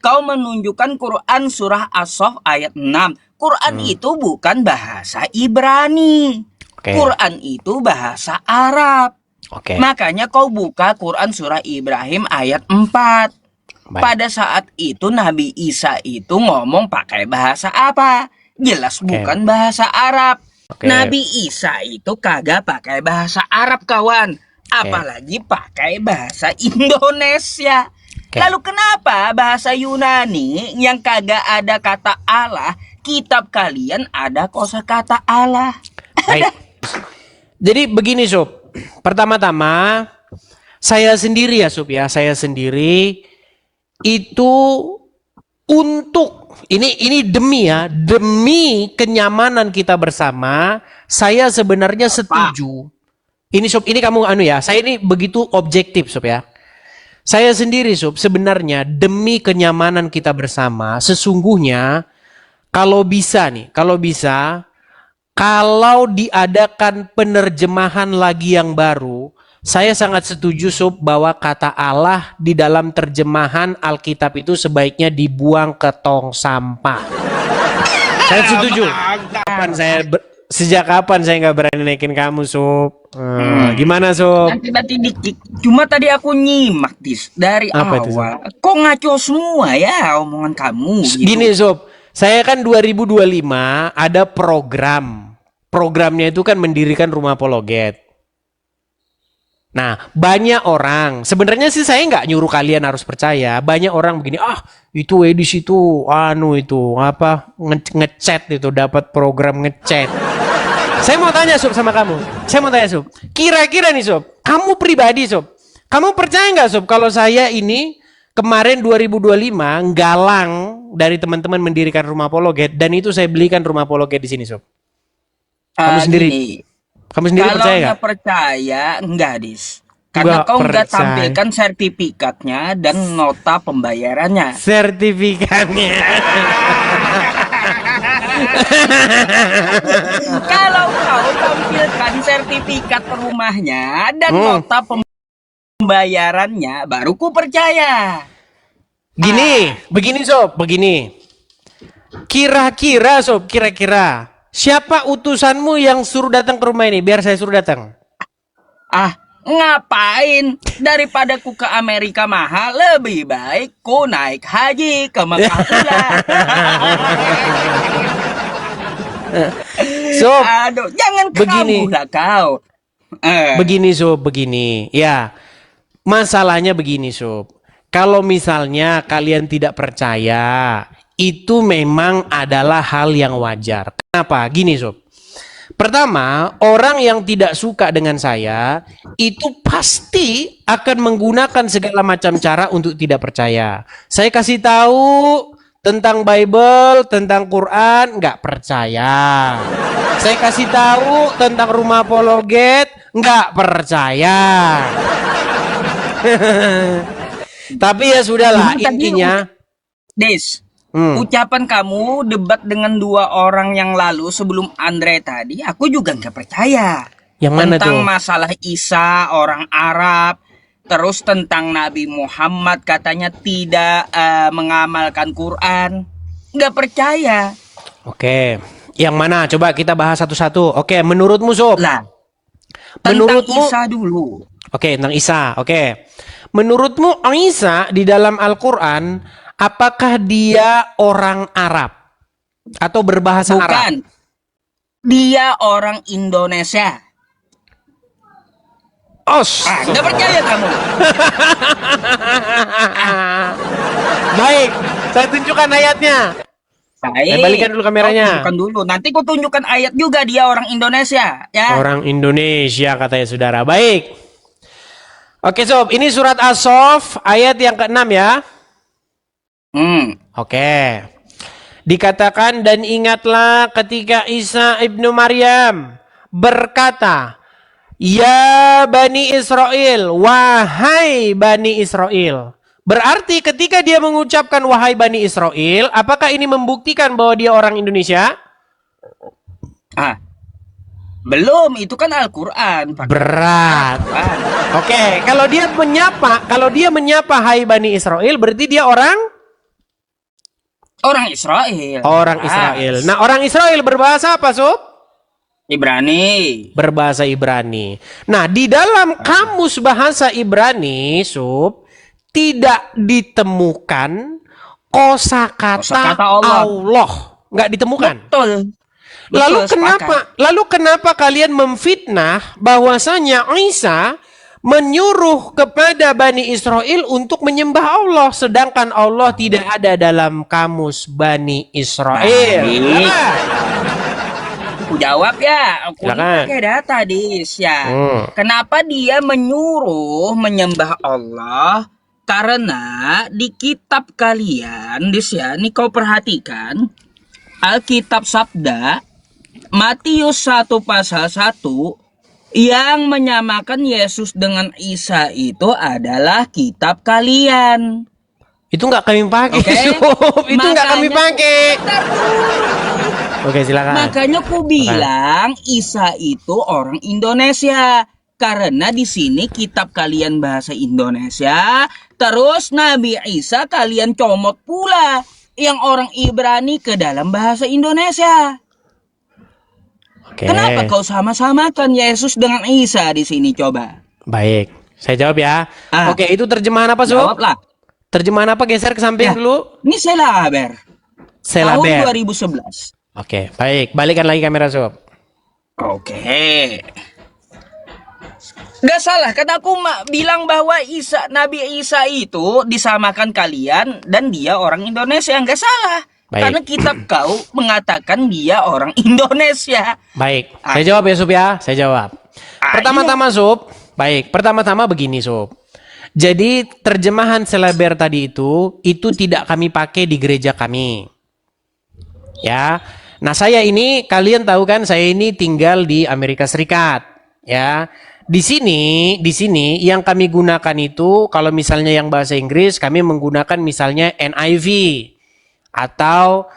kau menunjukkan Quran surah As-Saff ayat 6. Quran itu bukan bahasa Ibrani. Oke. Quran itu bahasa Arab. Oke. Makanya kau buka Quran surah Ibrahim ayat 4. Baik. Pada saat itu Nabi Isa itu ngomong pakai bahasa apa? Jelas Oke. bukan bahasa Arab. Oke. Nabi Isa itu kagak pakai bahasa Arab, kawan. Apalagi pakai bahasa Indonesia. Oke. Lalu kenapa bahasa Yunani yang kagak ada kata Allah, kitab kalian ada kosakata Allah? Baik. Jadi begini, Sob. Pertama-tama saya sendiri ya, Sob ya. Saya sendiri itu untuk ini demi ya, demi kenyamanan kita bersama, saya sebenarnya setuju. Ini Sob, ini kamu ya. Saya ini begitu objektif, Sob ya. Saya sendiri, Sob, sebenarnya demi kenyamanan kita bersama, sesungguhnya kalau bisa nih, kalau diadakan penerjemahan lagi yang baru, saya sangat setuju, Sob, bahwa kata Allah di dalam terjemahan Alkitab itu sebaiknya dibuang ke tong sampah. Saya setuju. Sejak kapan saya nggak berani naikin kamu, Sob? Gimana, Sob? Nanti dikit. Cuma tadi aku nyimak dari Apa itu, awal. Kok ngaco semua ya omongan kamu? Gitu. Gini, Sob. Saya kan 2025 ada program. Programnya itu kan mendirikan rumah apologet. Nah, banyak orang, sebenarnya sih saya nggak nyuruh kalian harus percaya. Banyak orang begini, itu di situ, ngechat itu, dapat program ngechat. Saya mau tanya, Sob, sama kamu. Sob. Kira-kira nih, Sob, kamu pribadi, Sob, kamu percaya nggak, Sob, kalau saya ini kemarin 2025 galang dari teman-teman mendirikan rumah apologet, dan itu saya belikan rumah apologet di sini, Sob. Kamu sendiri. Gini. Kamu sendiri Kalau percaya nggak percaya, enggak, Dis. Karena kau nggak tampilkan sertifikatnya dan nota pembayarannya. Sertifikatnya. Kalau kau tampilkan sertifikat rumahnya dan nota pembayarannya, baru ku percaya. Begini, Sob, begini. Kira-kira, Sob, siapa utusanmu yang suruh datang ke rumah ini? Biar saya suruh datang. Ngapain? Daripada ku ke Amerika mahal, lebih baik ku naik haji ke Mekah pula. Sob, Aduh, jangan begini. kambuh lah kau. Begini, Sob, begini. Ya, masalahnya begini, Sob. Kalau misalnya kalian tidak percaya, itu memang adalah hal yang wajar. Kenapa? Gini, Sob. Pertama, orang yang tidak suka dengan saya itu pasti akan menggunakan segala macam cara untuk tidak percaya. Saya kasih tahu tentang Bible, tentang Quran, nggak percaya. Saya kasih tahu tentang rumah apologet, nggak percaya. Tapi ya sudahlah, intinya. Des, ucapan kamu debat dengan dua orang yang lalu sebelum Andre tadi, aku juga nggak percaya. Yang mana tentang tuh? Masalah Isa, orang Arab, terus tentang Nabi Muhammad katanya tidak mengamalkan Quran, nggak percaya. Oke, yang mana? Coba kita bahas satu-satu. Oke, menurutmu, Sob? Lah, tentang Menurutmu? Isa dulu. Oke, tentang Isa. Oke. Menurutmu Isa di dalam Al-Quran, apakah dia orang Arab? Atau berbahasa Arab? Bukan. Dia orang Indonesia. Nggak percaya kamu. Baik, saya tunjukkan ayatnya. Baik. Balikan dulu kameranya. Tunjukkan dulu. Nanti ku tunjukkan ayat juga dia orang Indonesia, ya. Orang Indonesia katanya, saudara. Baik. Oke, Sob, ini surat As-Saff ayat yang ke-6 ya. Oke. Dikatakan, dan ingatlah ketika Isa ibnu Maryam berkata, ya Bani Israel, wahai Bani Israel. Berarti ketika dia mengucapkan wahai Bani Israel, apakah ini membuktikan bahwa dia orang Indonesia? Belum, itu kan Al-Quran. Berat. Oke, kalau dia menyapa hai Bani Israel, berarti dia orang Orang Israel. Orang Jelas. Israel. Nah, orang Israel berbahasa apa, Sob? Ibrani. Berbahasa Ibrani. Nah, di dalam kamus bahasa Ibrani, Sob, tidak ditemukan kosakata Kosakata Allah. Allah. Nggak ditemukan. Betul. Lalu Betul, sepakat. kenapa kalian memfitnah bahwasanya Isa menyuruh kepada Bani Israel untuk menyembah Allah, sedangkan Allah tidak ada dalam kamus Bani Israel? Baik. Aku jawab ya. Aku Silakan. pakai data, Dis, ya. Hmm. Kenapa dia menyuruh menyembah Allah? Karena di kitab kalian, Dis, ya, ini kau perhatikan, Alkitab Sabda, Matius 1 pasal 1, yang menyamakan Yesus dengan Isa itu adalah kitab kalian. Itu nggak kami pakai, Oke. Sob. Itu nggak kami Makanya- pakai. Bentar dulu. Oke, silakan. Makanya ku bilang Isa itu orang Indonesia. Karena di sini kitab kalian bahasa Indonesia, terus Nabi Isa kalian comot pula yang orang Ibrani ke dalam bahasa Indonesia. Oke. Kenapa kau sama-samakan Yesus dengan Isa di sini coba? Baik, saya jawab ya. Ah. Oke, itu terjemahan apa, Sob? Jawablah. Terjemahan apa? Geser ke samping Ya. dulu. Ini Selaber. Tahun Selaber. 2011. Oke, baik. Balikan lagi kamera, Sob. Oke. Gak salah kan aku bilang bahwa Nabi Isa itu disamakan kalian dan dia orang Indonesia. Gak salah. Baik. Karena kitab kau mengatakan dia orang Indonesia. Baik, saya jawab ya, Sob ya. Saya jawab. Pertama-tama, Sob. Baik, pertama-tama begini, Sob. Jadi terjemahan Selaber tadi itu tidak kami pakai di gereja kami. Ya. Nah, saya ini kalian tahu kan, saya ini tinggal di Amerika Serikat, ya. Di sini yang kami gunakan itu kalau misalnya yang bahasa Inggris kami menggunakan misalnya NIV atau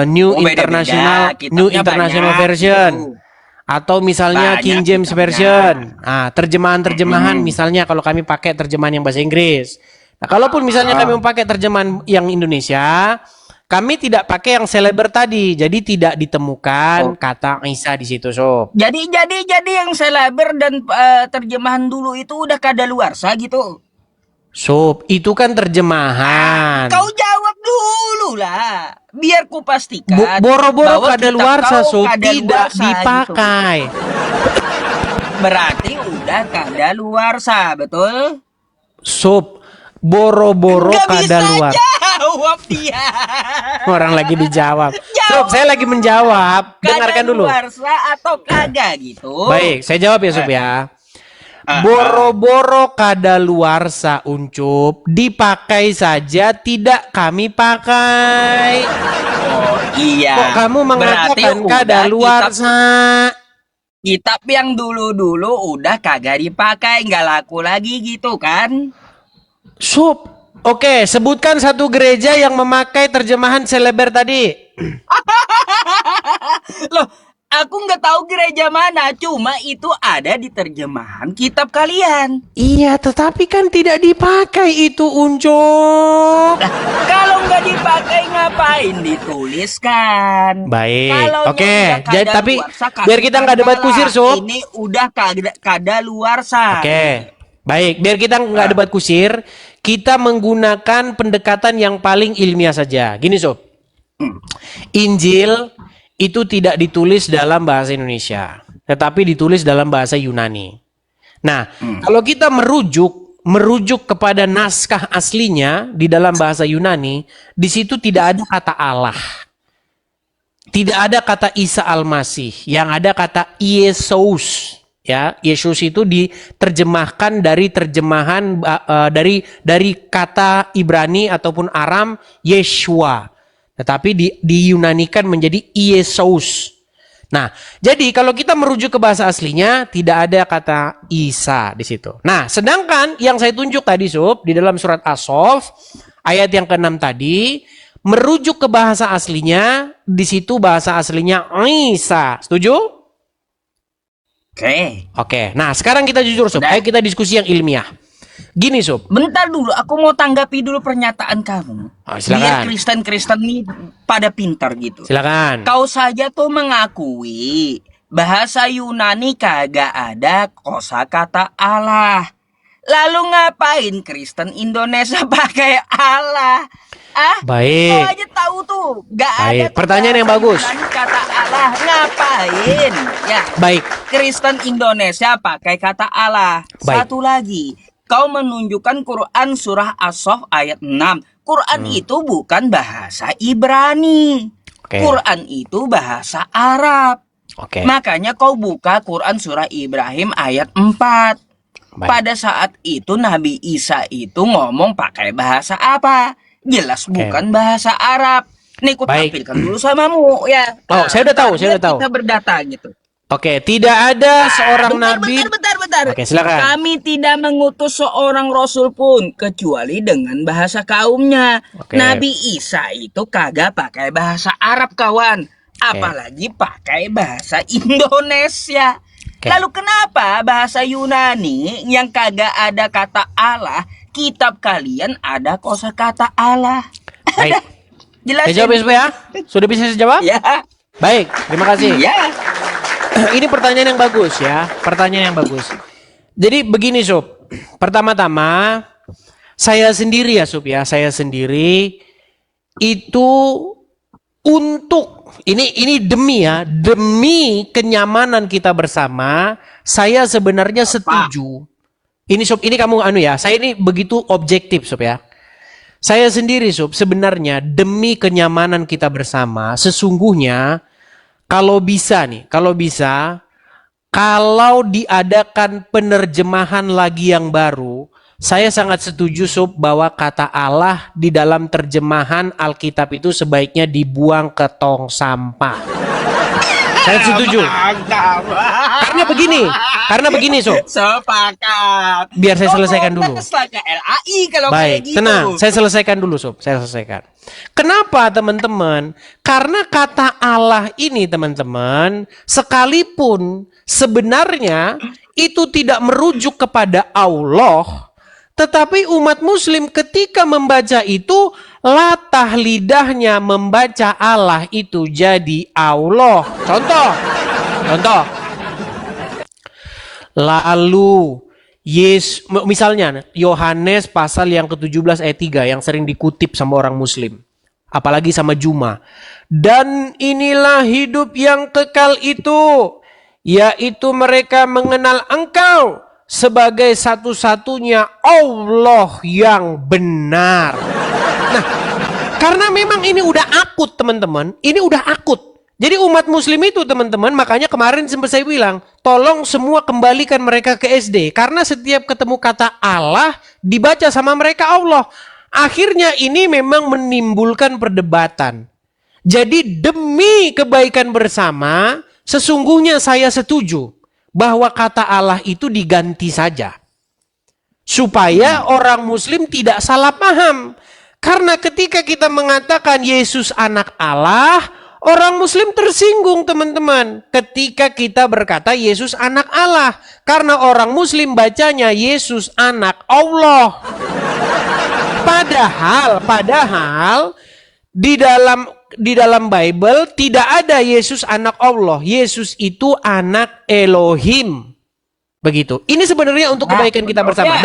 New Beda-beda, International kitabnya banyak, Version. gitu. Atau misalnya Banyak King James kitabnya. Version. Nah, terjemahan misalnya kalau kami pakai terjemahan yang bahasa Inggris. Nah, kalaupun misalnya kami memakai terjemahan yang Indonesia, kami tidak pakai yang Selaber tadi. Jadi tidak ditemukan kata Isa di situ, Sob. Jadi yang Selaber dan terjemahan dulu itu udah kadaluarsa gitu. Sob, itu kan terjemahan. Kau jawab dulu lah. Biar ku pastikan. Boro-boro bahwa kadaluarsa, kitab kau Sob, tidak kadaluarsa dipakai. gitu. Berarti udah kadaluarsa, betul? Sob, boro-boro Nggak bisa kadaluarsa. jawab dia. Orang lagi dijawab. Jawab. Sob, saya lagi menjawab. Dengarkan dulu. Kadaluarsa atau kagak gitu. Baik, saya jawab ya, Sob ya. Boro-boro kadaluarsa, Uncup, dipakai saja tidak kami pakai. Oh iya. Kok kamu mengatakan Berarti udah kadaluarsa? kitab yang dulu-dulu udah kagak dipakai, nggak laku lagi gitu kan? Sob, oke, sebutkan satu gereja yang memakai terjemahan Selaber tadi. Loh, aku nggak tahu gereja mana, cuma itu ada di terjemahan kitab kalian. Iya, tetapi kan tidak dipakai itu, Uncup. Nah, kalau nggak dipakai ngapain dituliskan? Baik, Kalau oke. udah Jadi tapi kadaluarsa, biar kita nggak debat kasihkan kusir, lah. Sob. Ini udah kadaluarsa. Oke, baik. Biar kita nggak debat kusir, kita menggunakan pendekatan yang paling ilmiah saja. Gini, Sob. Injil itu tidak ditulis dalam bahasa Indonesia, tetapi ditulis dalam bahasa Yunani. Nah, kalau kita merujuk kepada naskah aslinya di dalam bahasa Yunani, di situ tidak ada kata Allah. Tidak ada kata Isa Al-Masih, yang ada kata Yesus. Ya, Yesus itu diterjemahkan dari terjemahan dari kata Ibrani ataupun Aram Yeshua. Tetapi diyunanikan menjadi Yesus. Nah, jadi kalau kita merujuk ke bahasa aslinya tidak ada kata Isa di situ. Nah, sedangkan yang saya tunjuk tadi, Sob, di dalam surat As-Sof ayat yang ke-6 tadi merujuk ke bahasa aslinya, di situ bahasa aslinya Isa. Setuju? Oke. Oke. Nah, sekarang kita jujur, Sob. Ayo kita diskusi yang ilmiah. Gini Sob. Bentar dulu, aku mau tanggapi dulu pernyataan kamu. Silakan. Biar Kristen-Kristen nih pada pintar gitu. Silakan. Kau saja tuh mengakui bahasa Yunani kagak ada kosakata Allah. Lalu ngapain Kristen Indonesia pakai Allah? Baik. Kau aja tahu tuh, gak ada. Baik. tuh Pertanyaan yang bahasa bagus. Yunani kata Allah, ngapain? Ya. Baik. Kristen Indonesia pakai kata Allah. Baik. Satu lagi, kau menunjukkan Quran surah As-Saff ayat 6. Quran itu bukan bahasa Ibrani. Oke. Quran itu bahasa Arab. Oke. Makanya kau buka Quran surah Ibrahim ayat 4. Baik. Pada saat itu Nabi Isa itu ngomong pakai bahasa apa? Jelas bukan bahasa Arab. Nih aku Baik. tampilkan dulu samamu ya. Oh, saya udah tahu, saya biar udah tahu. Kita berdata gitu. Oke, tidak ada seorang nabi. Bentar. Oke, silakan. Kami tidak mengutus seorang rasul pun kecuali dengan bahasa kaumnya. Oke. Nabi Isa itu kagak pakai bahasa Arab, kawan. Apalagi pakai bahasa Indonesia. Oke. Lalu kenapa bahasa Yunani yang kagak ada kata Allah, kitab kalian ada kosakata Allah? Baik. Jelasin. Saya jawab ya, sudah bisa saya jawab? Ya. Baik, terima kasih. Ya. Ini pertanyaan yang bagus ya, pertanyaan yang bagus. Jadi begini Sob, pertama-tama saya sendiri ya Sob ya, saya sendiri itu untuk ini demi kenyamanan kita bersama, saya sebenarnya setuju. Ini Sob, ini kamu ya, saya ini begitu objektif Sob ya. Saya sendiri Sob, sebenarnya demi kenyamanan kita bersama, sesungguhnya kalau diadakan penerjemahan lagi yang baru, saya sangat setuju Sob bahwa kata Allah di dalam terjemahan Alkitab itu sebaiknya dibuang ke tong sampah. Saya setuju. Karena begini Sob. Sepakat. Biar saya selesaikan dulu. Ke LAI kalau Baik, kayak gitu. tenang. Saya selesaikan dulu, Sob. Saya selesaikan. Kenapa, teman-teman? Karena kata Allah ini, teman-teman, sekalipun sebenarnya itu tidak merujuk kepada Allah, tetapi umat muslim ketika membaca itu, latah lidahnya membaca Allah itu jadi Allah. Contoh. Lalu misalnya Yohanes pasal yang ke-17 ayat 3 yang sering dikutip sama orang muslim. Apalagi sama Juma. Dan inilah hidup yang kekal itu, yaitu mereka mengenal Engkau sebagai satu-satunya Allah yang benar. Nah, karena memang ini udah akut teman-teman, ini udah akut. Jadi umat muslim itu teman-teman, makanya kemarin sempat saya bilang, tolong semua kembalikan mereka ke SD. Karena setiap ketemu kata Allah, dibaca sama mereka Allah. Akhirnya ini memang menimbulkan perdebatan. Jadi demi kebaikan bersama, sesungguhnya saya setuju bahwa kata Allah itu diganti saja. Supaya orang muslim tidak salah paham. Karena ketika kita mengatakan Yesus anak Allah, orang muslim tersinggung teman-teman ketika kita berkata Yesus anak Allah. Karena orang muslim bacanya Yesus anak Allah. Padahal di dalam Bible tidak ada Yesus anak Allah. Yesus itu anak Elohim. Begitu. Ini sebenarnya untuk kebaikan kita bersama.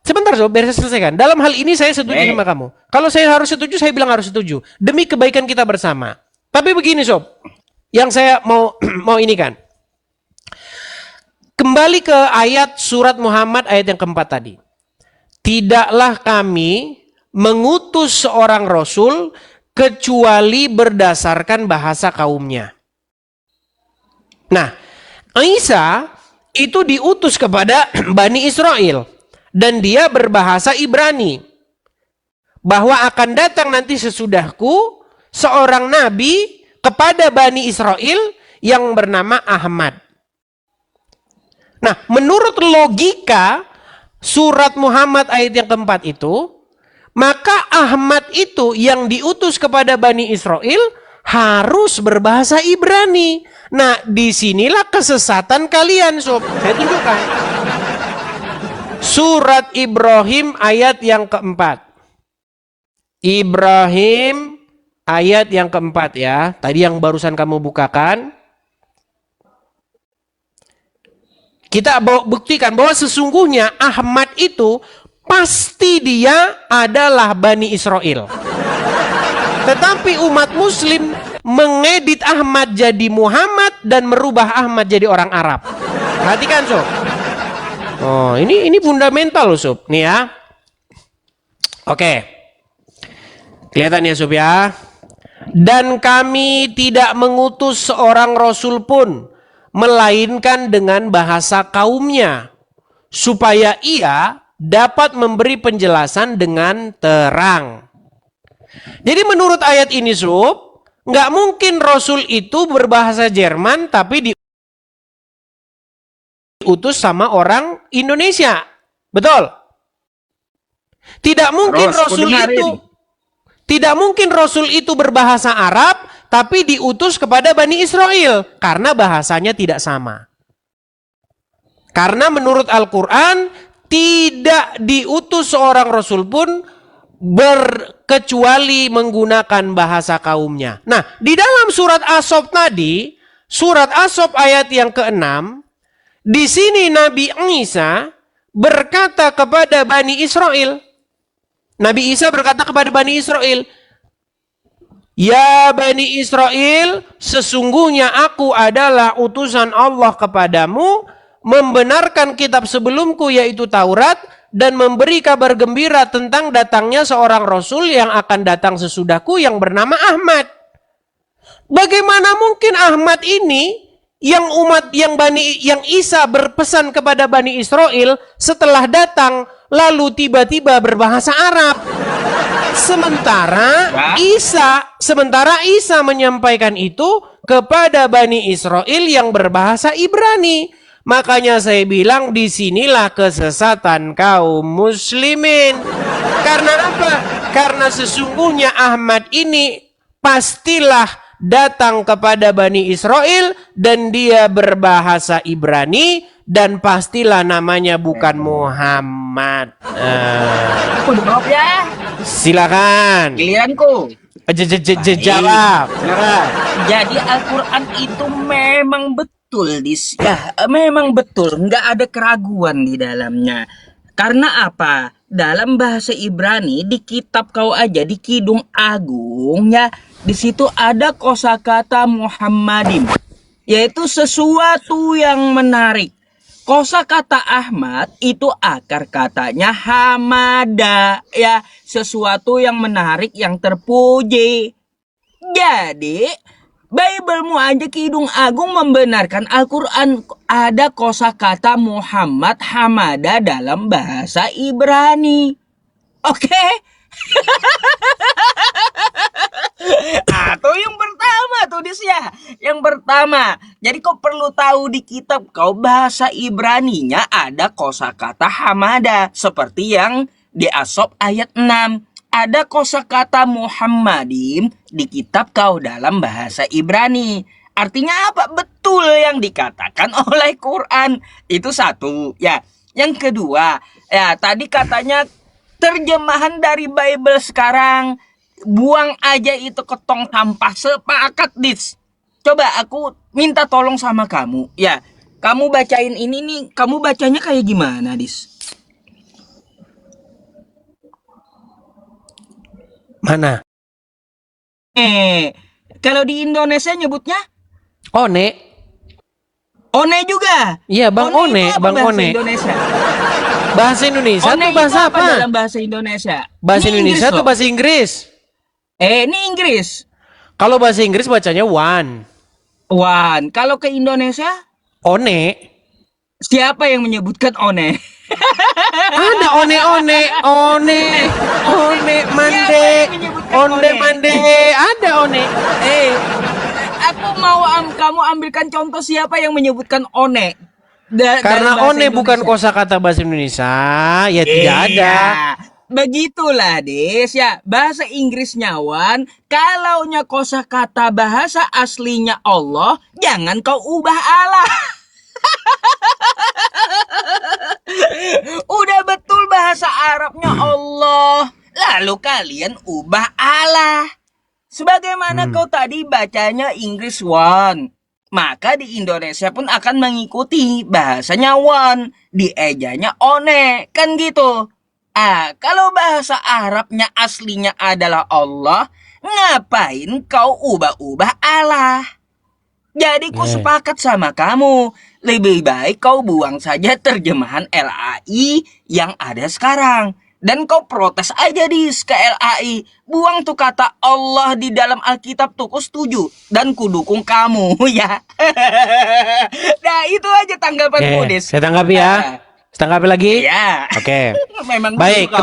Sebentar Sob, biar saya selesaikan. Dalam hal ini saya setuju sama kamu. Kalau saya harus setuju, saya bilang harus setuju. Demi kebaikan kita bersama. Tapi begini Sob, yang saya mau ini kan. Kembali ke ayat surat Muhammad ayat yang keempat tadi. Tidaklah kami mengutus seorang rasul kecuali berdasarkan bahasa kaumnya. Nah, Isa itu diutus kepada Bani Israel. Dan dia berbahasa Ibrani. Bahwa akan datang nanti sesudahku seorang nabi kepada Bani Israel yang bernama Ahmad. Nah, menurut logika surat Muhammad ayat yang keempat itu, maka Ahmad itu yang diutus kepada Bani Israel harus berbahasa Ibrani. Nah, disinilah kesesatan kalian, Sob. Saya tunjukkan. Surat Ibrahim ayat yang keempat. Ibrahim ayat yang keempat ya. Tadi yang barusan kamu bukakan. Kita buktikan bahwa sesungguhnya Ahmad itu pasti dia adalah Bani Israel. Tetapi umat Muslim mengedit Ahmad jadi Muhammad dan merubah Ahmad jadi orang Arab. Perhatikan sob. Oh ini fundamental loh sob. Nih ya. Oke. Kelihatan ya sob ya. Dan kami tidak mengutus seorang rasul pun melainkan dengan bahasa kaumnya, supaya ia dapat memberi penjelasan dengan terang. Jadi menurut ayat ini sob, nggak mungkin rasul itu berbahasa Jerman tapi diutus sama orang Indonesia. Betul? Tidak mungkin rasul itu berbahasa Arab tapi diutus kepada Bani Israel karena bahasanya tidak sama. Karena menurut Al-Quran tidak diutus seorang rasul pun kecuali menggunakan bahasa kaumnya. Nah, di dalam surat As-Saff tadi, surat As-Saff ayat yang ke-6, di sini Nabi Isa berkata kepada Bani Israel. Nabi Isa berkata kepada Bani Israel, "Ya Bani Israel, sesungguhnya aku adalah utusan Allah kepadamu, membenarkan kitab sebelumku yaitu Taurat, dan memberi kabar gembira tentang datangnya seorang Rasul yang akan datang sesudahku yang bernama Ahmad." Bagaimana mungkin Ahmad ini yang yang Isa berpesan kepada Bani Israel setelah datang lalu tiba-tiba berbahasa Arab? Sementara Isa menyampaikan itu kepada Bani Israel yang berbahasa Ibrani. Makanya saya bilang disinilah kesesatan kaum muslimin. Karena apa? Karena sesungguhnya Ahmad ini pastilah datang kepada Bani Israel dan dia berbahasa Ibrani dan pastilah namanya bukan Muhammad. Maaf ya. Silakan. Giliranku. Jawab. Silakan. Jadi Al-Quran itu memang betul, memang betul, nggak ada keraguan di dalamnya. Karena apa? Dalam bahasa Ibrani di kitab kau aja di Kidung Agung ya, di situ ada kosakata Muhammadin, yaitu sesuatu yang menarik. Kosakata Ahmad itu akar katanya hamada ya, sesuatu yang menarik, yang terpuji. Jadi Biblemu aja Kidung Agung membenarkan Al-Quran ada kosakata Muhammad hamada dalam bahasa Ibrani. Oke? Atau yang pertama tuh ya. Yang pertama, jadi kau perlu tahu di kitab kau bahasa Ibraninya ada kosakata hamada seperti yang di As-Saff ayat 6. Ada kosakata Muhammadin di kitab kau dalam bahasa Ibrani. Artinya apa? Betul yang dikatakan oleh Quran. Itu satu ya. Yang kedua, ya tadi katanya terjemahan dari Bible sekarang, buang aja itu ke tong sampah. Sepakat, Dis. Coba aku minta tolong sama kamu. Ya, kamu bacain ini nih. Kamu bacanya kayak gimana, Dis? Mana? Kalau di Indonesia nyebutnya? One. One juga? Iya, Bang One. Bang One. Indonesia? Bahasa Indonesia One tuh bahasa apa? dalam bahasa Indonesia? Bahasa Indonesia tuh bahasa Inggris. Ini Inggris. Kalau bahasa Inggris bacanya one. One. Kalau ke Indonesia? One. Siapa yang menyebutkan one? Ada one mande, ada one. Aku mau kamu ambilkan contoh siapa yang menyebutkan one. Karena one bukan kosakata bahasa Indonesia, ya tidak ada. Begitulah, Des ya. Bahasa Inggrisnya one, kalaunya kosakata bahasa aslinya Allah, jangan kau ubah Allah. Udah betul bahasa Arabnya Allah. Lalu kalian ubah Allah. Sebagaimana kau tadi bacanya Inggris one. Maka di Indonesia pun akan mengikuti bahasanya one. Diejanya one. Kan gitu. Kalau bahasa Arabnya aslinya adalah Allah, ngapain kau ubah-ubah Allah? Jadi ku sepakat sama kamu. Lebih baik kau buang saja terjemahan LAI yang ada sekarang. Dan kau protes aja ke LAI. Buang tuh kata Allah di dalam Alkitab tuh, ku setuju. Dan ku dukung kamu ya. Nah itu aja tanggapanku, Oke, Dis. saya tanggapi ya. Saya tanggapi lagi. Ya. Oke. Memang Baik, begitu kau.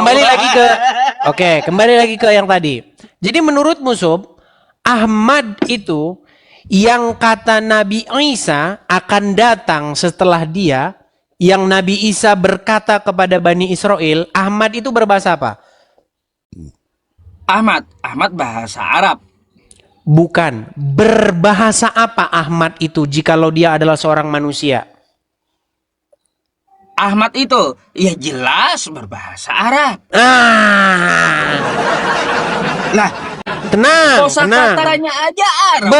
kembali lagi ke yang tadi. Jadi menurutmu Sob, Ahmad itu yang kata Nabi Isa akan datang setelah dia, yang Nabi Isa berkata kepada Bani Israel, Ahmad itu berbahasa apa? Ahmad bahasa Arab. Bukan. Berbahasa apa Ahmad itu jikalau dia adalah seorang manusia? Ahmad itu ya jelas berbahasa Arab. Lah, Tenang, kosa tenang. kataranya aja Arab.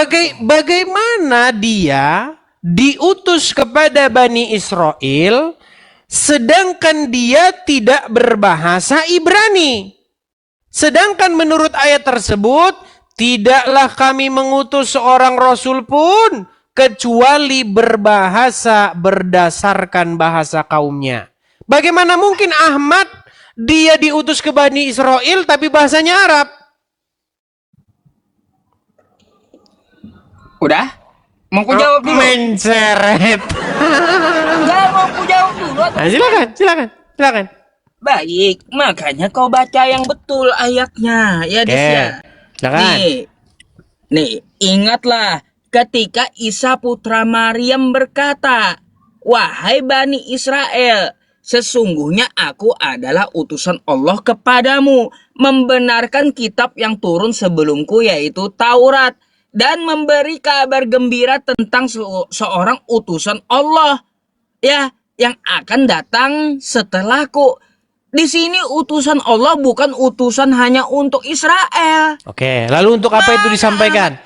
Bagaimana dia diutus kepada Bani Israel sedangkan dia tidak berbahasa Ibrani? Sedangkan menurut ayat tersebut, tidaklah kami mengutus seorang rasul pun kecuali berbahasa berdasarkan bahasa kaumnya. Bagaimana mungkin Ahmad dia diutus ke Bani Israel tapi bahasanya Arab? Udah? Mau ku jawab dulu? Menceret. Enggak, mau ku jawab dulu. Nah, silakan. Baik, makanya kau baca yang betul ayatnya. Ya, Des ya. Silakan. Nih, ingatlah ketika Isa putra Maryam berkata, "Wahai Bani Israel, sesungguhnya aku adalah utusan Allah kepadamu, membenarkan kitab yang turun sebelumku yaitu Taurat, dan memberi kabar gembira tentang seorang utusan Allah ya yang akan datang setelahku." Di sini utusan Allah bukan utusan hanya untuk Israel. Oke, lalu untuk apa itu disampaikan?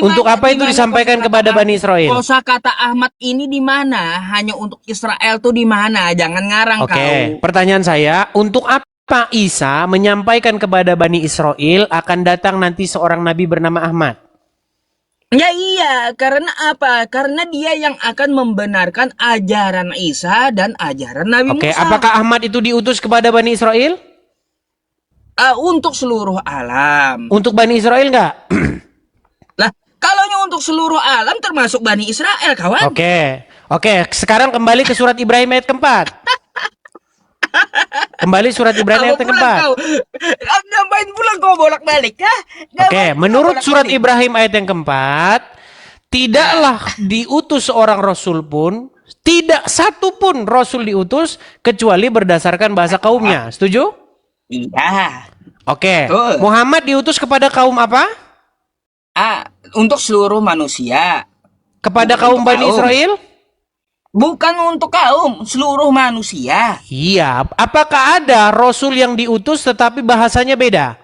Untuk Mana- apa itu mana disampaikan kosakata kepada Bani Israel? Kosakata Ahmad ini di mana? Hanya untuk Israel tuh di mana? Jangan ngarang Oke, kau. pertanyaan saya, untuk apa Isa menyampaikan kepada Bani Israel akan datang nanti seorang nabi bernama Ahmad? Ya iya, karena apa? Karena dia yang akan membenarkan ajaran Isa dan ajaran Nabi Oke, Musa. apakah Ahmad itu diutus kepada Bani Israel? Untuk seluruh alam. Untuk Bani Israel enggak? Lah, kalaunya untuk seluruh alam termasuk Bani Israel, kawan. Oke, sekarang kembali ke surat Ibrahim ayat keempat. Kembali surat Ibrahim ayat keempat. Ngapain pulang kau bolak-balik ya? Oke, menurut surat Ibrahim ayat yang keempat, tidaklah diutus seorang rasul pun, tidak satu pun rasul diutus kecuali berdasarkan bahasa kaumnya. Setuju? Iya. Oke. Betul. Muhammad diutus kepada kaum apa? Untuk seluruh manusia. Kepada Bukan kaum untuk Bani kaum. Israel? Bukan untuk kaum, seluruh manusia. Iya. Apakah ada rasul yang diutus tetapi bahasanya beda?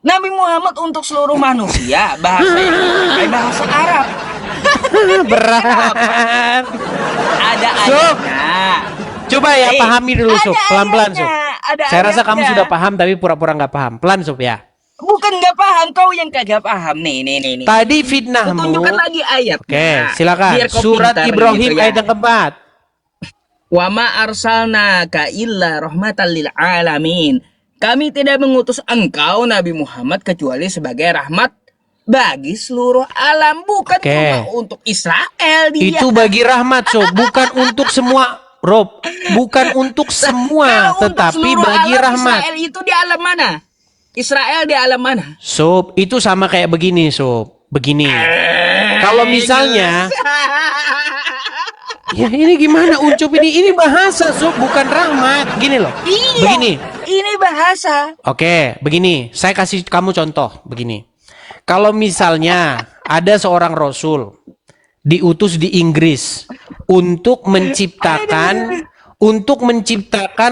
Nabi Muhammad untuk seluruh manusia, bahasanya pakai bahasa Arab. Berat. Ada Sob. ayatnya. Coba ya pahami dulu, Sob. ada Pelan-pelan, Sob. ayatnya, ada Saya rasa kamu ayatnya. sudah paham tapi pura-pura nggak paham. Pelan, Sob ya. Bukan nggak paham, kau yang kagak paham. Nih. Tadi Ku fitnahmu. tunjukkan lagi ayatnya. Oke, silakan. Biar kau Surat pintar Ibrahim gitu ya. ayat yang keempat. Wa ma arsalnaka illa rahmatan lil alamin. Kami tidak mengutus engkau Nabi Muhammad kecuali sebagai rahmat bagi seluruh alam, bukan Oke. cuma untuk Israel dia. Itu bagi rahmat, Sob. Bukan untuk semua, Rob. Bukan untuk semua, Kalau untuk tetapi seluruh bagi alam, rahmat. Israel itu di alam mana? Israel di alam mana? Sob, itu sama kayak begini, Sob. Begini. Kalau misalnya, ya ini gimana Uncup ini? Ini bahasa, Sob, bukan rahmat. Gini loh. Iya. Begini. Ini bahasa. Oke, begini. Saya kasih kamu contoh. Begini. Kalau misalnya ada seorang rasul, diutus di Inggris untuk menciptakan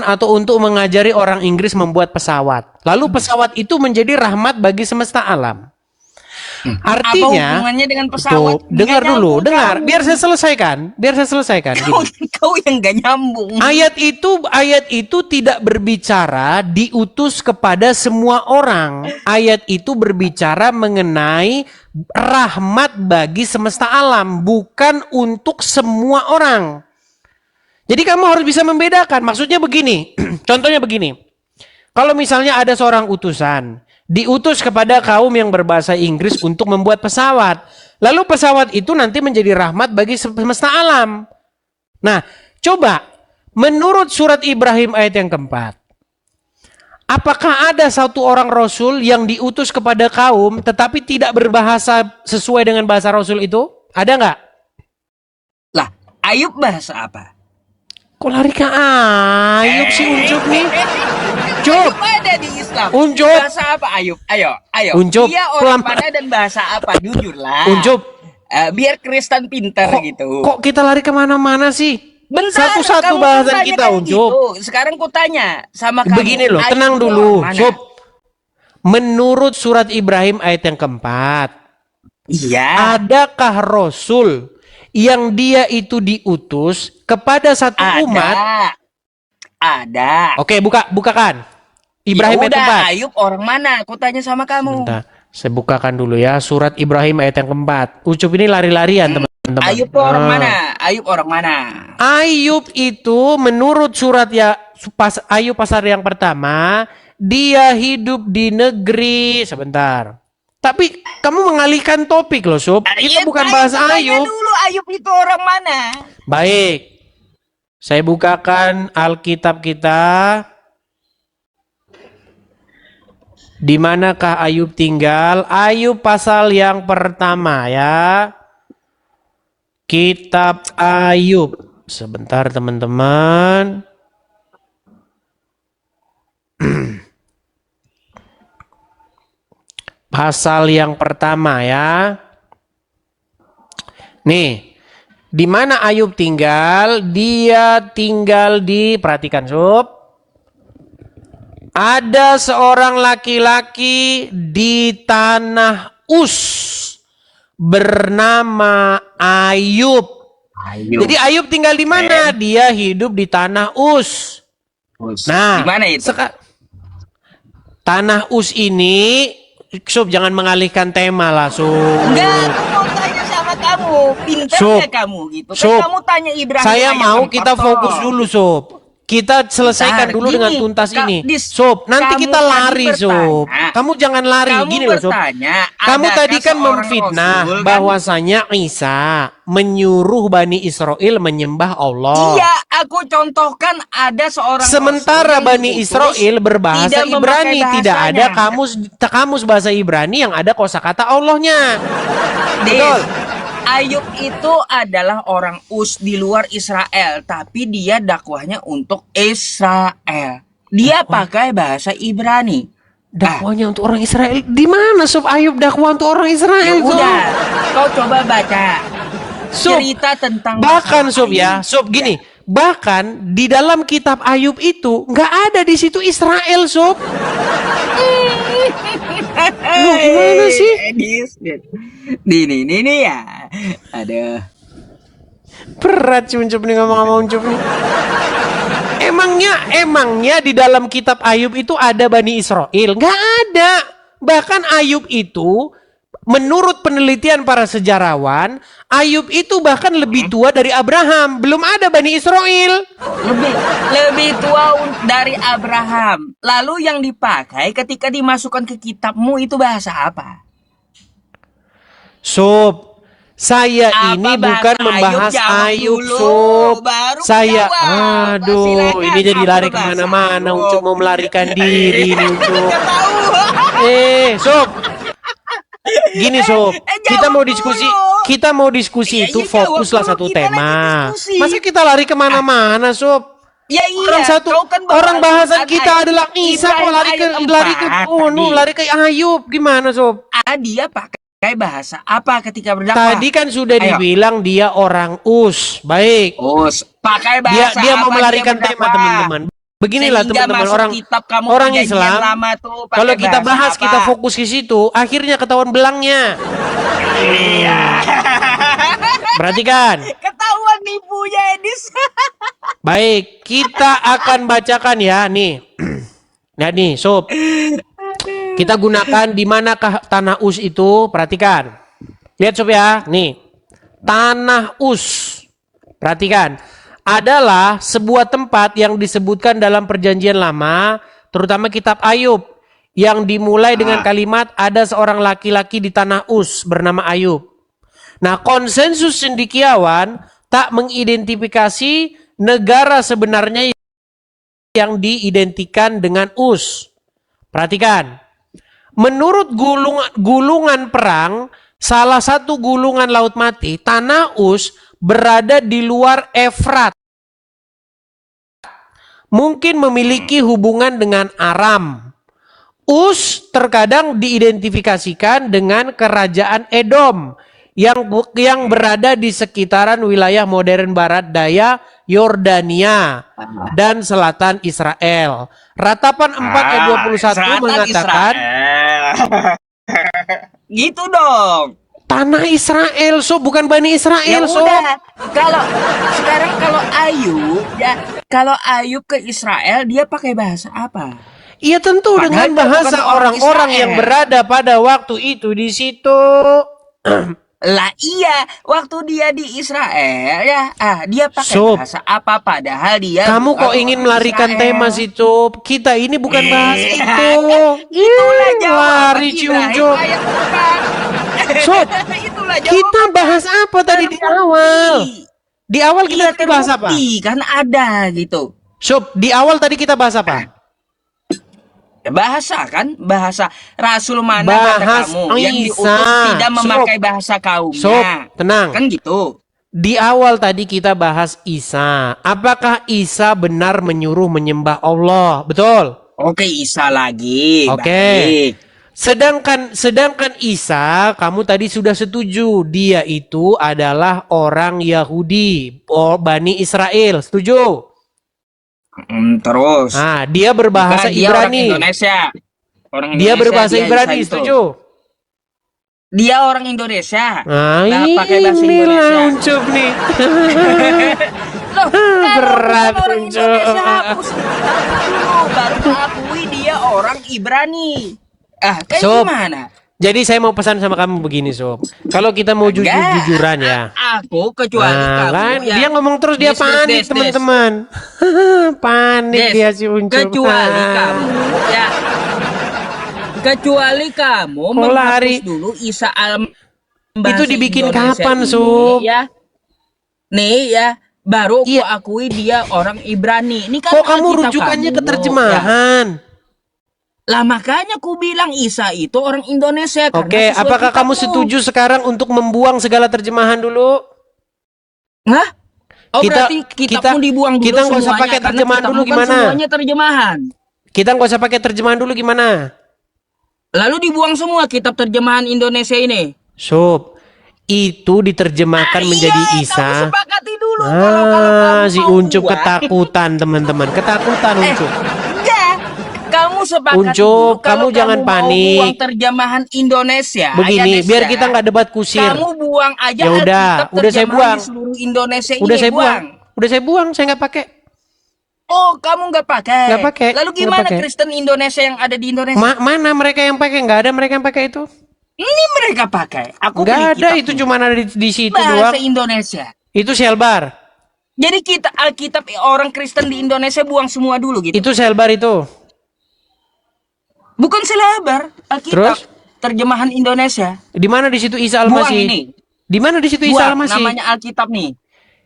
atau untuk mengajari orang Inggris membuat pesawat. Lalu pesawat itu menjadi rahmat bagi semesta alam. Apa Artinya, hubungannya dengan pesawat? tuh, dengar Nggak dulu, nyambung dengar, kamu. biar saya selesaikan. Gini. Kau yang gak nyambung. Ayat itu tidak berbicara diutus kepada semua orang. Ayat itu berbicara mengenai rahmat bagi semesta alam, bukan untuk semua orang. Jadi kamu harus bisa membedakan. Maksudnya begini, contohnya begini. Kalau misalnya ada seorang utusan, diutus kepada kaum yang berbahasa Inggris untuk membuat pesawat. Lalu pesawat itu nanti menjadi rahmat bagi semesta alam. Nah, coba menurut surat Ibrahim ayat yang keempat. Apakah ada satu orang Rasul yang diutus kepada kaum tetapi tidak berbahasa sesuai dengan bahasa Rasul itu? Ada nggak? Lah, Ayub bahasa apa? Kok lari ke Ayub sih Uncup nih? Ayub ada di Islam. Uncup. Bahasa apa Ayub? Ayo. Uncup, Dia orang mana dan bahasa apa? Jujurlah. Uncup. Biar Kristen pintar gitu. Kok kita lari kemana-mana sih? Bentar, Satu-satu kamu bahasan tanya kita, kayak Uncup. gitu. Sekarang ku tanya sama kamu. Begini loh, Ayub tenang itu dulu, orang mana? Sob. Menurut surat Ibrahim ayat yang keempat, Iya. adakah Rasul yang dia itu diutus kepada satu umat? Ada. Oke, bukakan. Ibrahim Ya ayat udah, keempat. Ayub orang mana? Aku tanya sama kamu. Bentar, saya bukakan dulu ya surat Ibrahim ayat yang keempat. Ucup ini lari-larian teman-teman. Ayub orang mana? Ayub orang mana? Ayub itu menurut surat Ayub pasal yang pertama, dia hidup di negeri sebentar. Tapi kamu mengalihkan topik loh, Sob. Itu Iya, bukan tanya bahasa Ayub. dulu Ayub itu orang mana? Baik. Saya bukakan Alkitab kita. Di manakah Ayub tinggal? Ayub pasal yang pertama ya. Kitab Ayub. Sebentar teman-teman. Pasal yang pertama ya. Nih, di mana Ayub tinggal? Dia tinggal di, perhatikan Sob. Ada seorang laki-laki di tanah Us bernama Ayub. Jadi Ayub tinggal di mana? Dia hidup di tanah Us. Nah, Di mana itu? Tanah Us ini, Sob jangan mengalihkan tema lah, Sob. Enggak, aku mau tanya sama kamu. Pintar Sob. nggak kamu gitu? Kan Sob. kamu tanya Ibrahim. Saya ayat mau 4 kita toh. fokus dulu, Sob. Kita selesaikan Bentar, dulu gini, dengan tuntas ini. Sob, nanti kamu kita tadi lari, Sob. bertanya. Kamu jangan lari. Kamu Gini loh, Sob. bertanya, Kamu adakah tadi kan seorang memfitnah Rasul kan? bahwasanya Isa menyuruh Bani Israel menyembah Allah. Iya, aku contohkan ada seorang Sementara Rasul yang Bani diutus Israel berbahasa tidak memakai Ibrani, tidak ada bahasanya. kamus bahasa Ibrani yang ada kosakata Allahnya. Des, Betul. Ayub itu adalah orang Us di luar Israel, tapi dia dakwahnya untuk Israel. Dia pakai bahasa Ibrani. Dakwanya untuk orang Israel. Di mana Sob Ayub dakwah untuk orang Israel, Sob? Udah, kau coba baca Sob, cerita tentang bahkan masalah Sob ya, Ayub. Sob gini, bahkan di dalam kitab Ayub itu nggak ada di situ Israel, Sob. Lu gimana sih? Ini ya. Aduh. Berat sih Uncup nih ngomong sama Uncup nih. Emangnya di dalam kitab Ayub itu ada Bani Israel? Nggak ada. Bahkan Ayub itu, menurut penelitian para sejarawan, Ayub itu bahkan lebih tua dari Abraham. Belum ada Bani Israel. Lebih tua dari Abraham. Lalu yang dipakai ketika dimasukkan ke kitabmu itu bahasa apa? Sob, saya Apa ini bahasa bukan membahas Jawab Ayub, dulu, Sob. baru Saya, jawab. aduh, Silakan, ini jadi apa lari bahasa kemana-mana. Ayub? Ucup mau melarikan diri nih, Ucup. Nggak tahu. Sob. Gini, Sob. Kita jawab mau diskusi, dulu. kita mau diskusi Iya, itu iya, fokuslah jawab satu dulu, kita tema. lagi diskusi. Masa kita lari kemana-mana, Sob? Ya iya, Orang kau kan bawa orang bahasan Al-Quran kita ayat adalah Isa, kok Ibrahim lari ke ayat 4 lari ke tadi. Ayub. Gimana, Sob? Dia pakai pakai bahasa apa ketika berdakwah? Tadi kan sudah Ayo. dibilang dia orang us. Baik. Pakai Dia bahasa dia mau apa melarikan dia tema, berdakwah? teman-teman. Beginilah Sehingga teman-teman, masuk orang kitab kamu orang perjanjian Islam. lama tuh pakai Kalau kita bahasa bahas, apa? kita fokus ke situ, akhirnya ketahuan belangnya. Perhatikan. Ketahuan nipunya Edis. Baik, kita akan bacakan ya nih. Nah nih, sob. Kita gunakan di manakah tanah us itu? Perhatikan. Lihat sob ya, nih. Tanah us. Perhatikan. Adalah sebuah tempat yang disebutkan dalam perjanjian lama, terutama kitab Ayub, yang dimulai dengan kalimat ada seorang laki-laki di tanah us bernama Ayub. Nah, konsensus cendekiawan tak mengidentifikasi negara sebenarnya yang diidentikan dengan us. Perhatikan. Menurut gulungan perang, salah satu gulungan laut mati, tanah us berada di luar Efrat. Mungkin memiliki hubungan dengan Aram. Us terkadang diidentifikasikan dengan kerajaan Edom yang berada di sekitaran wilayah modern barat daya Yordania dan selatan Israel. Ratapan 4 ayat 21 Selatan mengatakan Israel. Gitu dong. tanah Israel, so bukan Bani Ya Israel, so. udah, kalau Ayub ya, kalau Ayub ke Israel dia pakai bahasa apa? Iya tentu Padahal dengan dia bahasa bukan orang orang-orang Israel. yang berada pada waktu itu di situ. Lah iya, waktu dia di Israel ya, dia pakai Sob, bahasa apa padahal dia kamu bukan kok ingin orang melarikan Israel. tema situ? Kita ini bukan bahas Iya, itu. Itulah jawaban Lari Ibrahim ciunjuk. ayat bukan. Sob, Itulah kita jawaban. bahas apa tadi di awal? Di awal kita Iya, tadi bahas apa? terbukti, kan ada gitu. Sob, di awal tadi kita bahas apa? Ya, bahasa Rasul mana Bahas kata kamu yang Isa. diutus tidak memakai Sob, bahasa kaumnya. Sob, tenang. Kan gitu. Di awal tadi kita bahas Isa. Apakah Isa benar menyuruh menyembah Allah? Betul? Oke, Isa lagi. Oke. Baik. Sedangkan Isa, kamu tadi sudah setuju, dia itu adalah orang Yahudi, Bani Israel. Setuju? Terus. Nah, dia berbahasa Bukan, dia orang Ibrani. Indonesia. Orang Dia Indonesia, berbahasa dia Ibrani, Isa itu. setuju? Dia orang Indonesia. Nah, Nggak pakai bahasa inilah Indonesia. Ucup nih. Loh, kalau Berat, bukan orang Uncup. Indonesia hapus dulu, baru akui dia orang Ibrani. Kayak Sob, gimana? jadi saya mau pesan sama kamu begini, Sob. Kalau kita mau jujur-jujuran ya. Aku kecuali Nah, kamu kan yang dia ngomong terus dia des. panik, teman-teman. Panik Des, dia si Ucup. kecuali kamu ya. Kecuali kamu lari? menghapus dulu Isa al Itu dibikin Indonesia kapan, ini, Sob? ya. Nih ya, baru Iya. aku akui dia orang Ibrani. Ini kan Kok kamu Alkitab rujukannya kamu, ke terjemahan? ya. Lah makanya ku bilang Isa itu orang Indonesia. karena Oke, sesuai apakah kamu kitabmu. setuju sekarang untuk membuang segala terjemahan dulu? Hah? Oh, Kita- berarti kita- kitabmu dibuang dulu kita nggak usah semuanya, pakai karena terjemahan kitabmu dulu, kan gimana? semuanya terjemahan. Kita nggak usah pakai terjemahan dulu gimana? Lalu dibuang semua kitab terjemahan Indonesia ini. Sob, itu diterjemahkan menjadi Iya, Isa. kamu sepakati dulu. Kalau kamu Si mau Uncup buang, ketakutan, teman-teman. Ketakutan Uncup. enggak. Kamu sepakati Uncup, dulu. Kalau kamu jangan mau panik. buang terjemahan Indonesia. Begini, Indonesia, biar kita nggak debat kusir. Kamu buang aja Ya udah, Alkitab udah saya terjemahan buang. di seluruh Indonesia Udah ini. saya buang. Udah saya buang, saya nggak pakai. Oh, kamu nggak pakai. Nggak pakai, Lalu nggak gimana pakai. Kristen Indonesia yang ada di Indonesia? Mana mereka yang pakai? Nggak ada mereka yang pakai itu. Ini mereka pakai. Aku Nggak beli ada, kitabnya. itu cuma ada di situ bahasa doang. Indonesia. Itu Selbar. Jadi kita Alkitab orang Kristen di Indonesia buang semua dulu gitu. Itu Selbar itu. Bukan selebar Alkitab Terus? terjemahan Indonesia. Di mana di situ Isa Buang Al-Masih? ini. Di mana di situ Isa Buang Al-Masih? namanya Alkitab nih.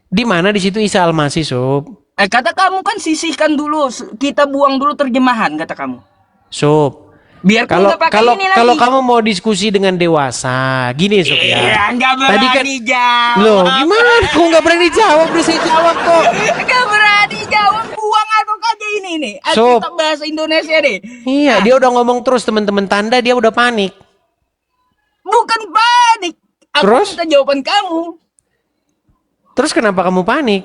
Di mana di situ Isa Al-Masih, Sob? Kata kamu kan sisihkan dulu, kita buang dulu terjemahan kata kamu. Sob, Biar kalau nggak pakai kalau ini lagi. kalau kamu mau diskusi dengan dewasa, gini Sob ya. Iya, nggak Tadi kan berani jawab. loh, gimana? Kok nggak berani jawab? Udah saya jawab kok. Nggak berani jawab, buang atau aja ini nih. Sob. Alkitab bahasa Indonesia deh. Iya, dia udah ngomong terus teman-teman, tanda dia udah panik. Bukan panik. Aku Terus? minta jawaban kamu. Terus kenapa kamu panik?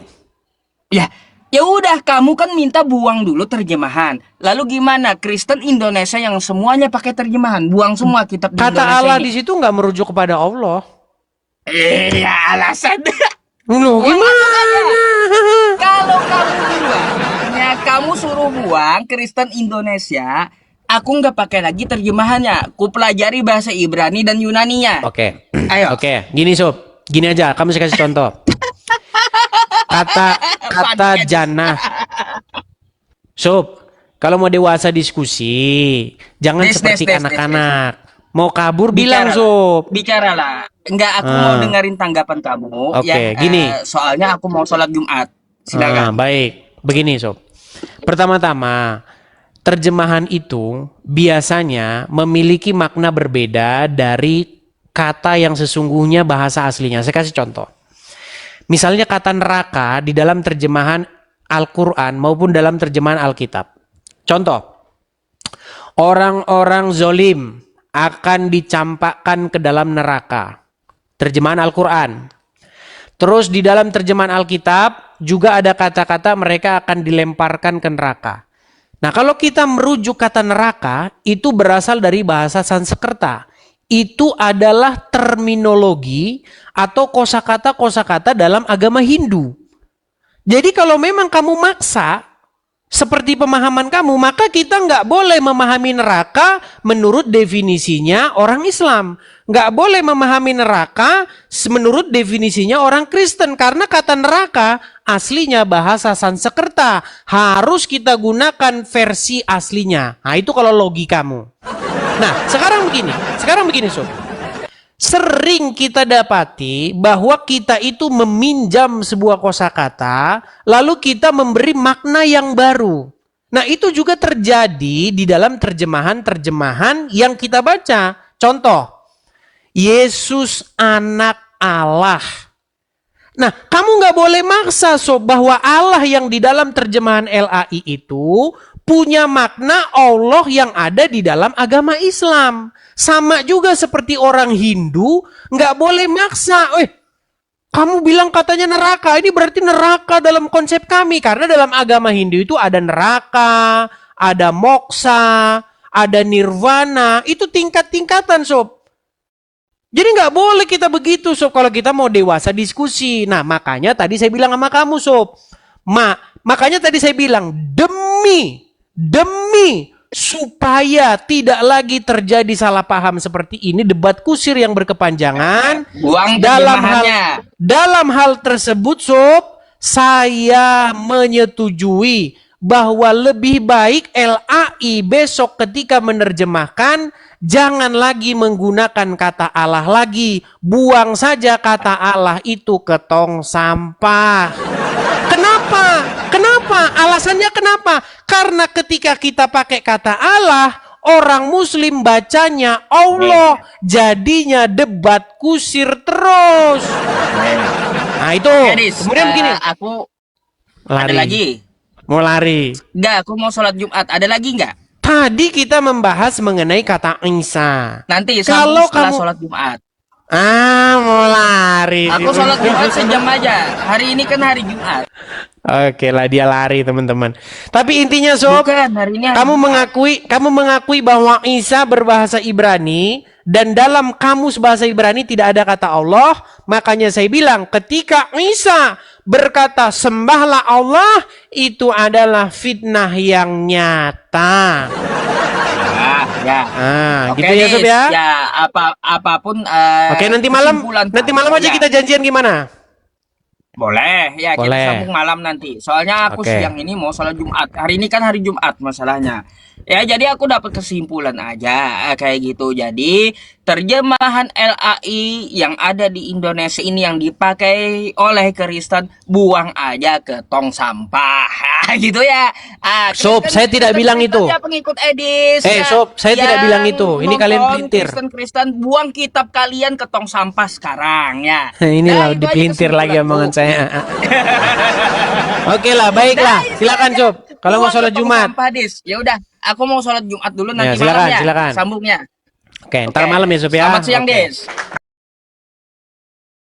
Ya, ya udah kamu kan minta buang dulu terjemahan. Lalu gimana Kristen Indonesia yang semuanya pakai terjemahan? Buang semua kitab di Kata Indonesia Allah ini. di situ nggak merujuk kepada Allah. Iya, alasan. Loh, gimana? Kalau kamu bilang, ya kamu suruh buang Kristen Indonesia, aku nggak pakai lagi terjemahannya. Ku pelajari bahasa Ibrani dan Yunaninya. Oke. Ayo. Oke, gini Sob. Gini aja, kamu saya kasih contoh. Kata jannah. Sob, kalau mau dewasa diskusi, jangan Des, seperti des, des, anak-anak. Mau kabur bilang Bicara. Sob. Bicaralah. Enggak, aku mau dengerin tanggapan kamu. Oke, Ya, gini. soalnya aku mau sholat Jumat. Silakan. Baik, begini Sob. Pertama-tama, terjemahan itu biasanya memiliki makna berbeda dari kata yang sesungguhnya bahasa aslinya. Saya kasih contoh. Misalnya kata neraka di dalam terjemahan Al-Quran maupun dalam terjemahan Alkitab. Contoh, orang-orang zolim akan dicampakkan ke dalam neraka. Terjemahan Al-Quran. Terus di dalam terjemahan Alkitab juga ada kata-kata mereka akan dilemparkan ke neraka. Nah, kalau kita merujuk kata neraka, itu berasal dari bahasa Sanskerta. Itu adalah terminologi atau kosakata-kosakata dalam agama Hindu. Jadi kalau memang kamu maksa, seperti pemahaman kamu, maka kita nggak boleh memahami neraka menurut definisinya orang Islam. Nggak boleh memahami neraka menurut definisinya orang Kristen. Karena kata neraka aslinya bahasa Sanskerta. Harus kita gunakan versi aslinya. Nah itu kalau logi kamu. Nah sekarang begini Sob. Sering kita dapati bahwa kita itu meminjam sebuah kosakata, lalu kita memberi makna yang baru. Nah itu juga terjadi di dalam terjemahan-terjemahan yang kita baca. Contoh, Yesus anak Allah. Nah kamu nggak boleh maksa Sob bahwa Allah yang di dalam terjemahan LAI itu punya makna Allah yang ada di dalam agama Islam. Sama juga seperti orang Hindu, nggak boleh maksa. Kamu bilang katanya neraka, ini berarti neraka dalam konsep kami. Karena dalam agama Hindu itu ada neraka, ada moksa, ada nirvana. Itu tingkat-tingkatan Sob. Jadi nggak boleh kita begitu Sob kalau kita mau dewasa diskusi. Nah makanya tadi saya bilang sama kamu Sob. Makanya tadi saya bilang demi supaya tidak lagi terjadi salah paham seperti ini, debat kusir yang berkepanjangan. Buang dalam hal tersebut Sob, saya menyetujui bahwa lebih baik LAI besok ketika menerjemahkan jangan lagi menggunakan kata Allah lagi. Buang saja kata Allah itu ke tong sampah. Kenapa? Alasannya kenapa? Karena ketika kita pakai kata Allah, orang Muslim bacanya Allah, jadinya debat kusir terus. Nah itu. Kemudian begini. Aku lari. ada lagi. Mau lari? Enggak, aku mau sholat Jumat. Ada lagi enggak? Tadi kita membahas mengenai kata Isa. Nanti kalau setelah kamu sholat Jumat. Mau lari. Aku sholat Jumat sejam aja. Hari ini kan hari Jumat. Oke lah dia lari teman-teman. Tapi intinya Sob, Bukan, hari ini hari kamu mengakui bahwa Isa berbahasa Ibrani dan dalam kamus bahasa Ibrani tidak ada kata Allah. Makanya saya bilang ketika Isa berkata sembahlah Allah, itu adalah fitnah yang nyata. Ya. Oke, gitu ya Sob ya. Ya, apapun. Oke, nanti malam aja kita janjian gimana? Boleh, ya kita sambung malam nanti. Soalnya aku siang ini mau sholat Jumat. Hari ini kan hari Jumat masalahnya. Ya jadi aku dapat kesimpulan aja kayak gitu. Jadi terjemahan LAI yang ada di Indonesia ini yang dipakai oleh Kristen buang aja ke tong sampah. Gitu ya. Sob, saya tidak bilang itu. Pengikut Edis. Sob, saya tidak bilang itu. Ini kalian pelintir. Kristen buang kitab kalian ke tong sampah sekarang ya. Inilah dipelintir lagi omongan saya. Oke lah, baiklah. Silakan Sob. Kalau mau sholat Jumat. Ya udah, aku mau sholat Jumat dulu nanti silakan, malam ya. Silakan. Sambungnya. Oke, ntar malam ya Sob ya. Selamat siang, Oke. Des.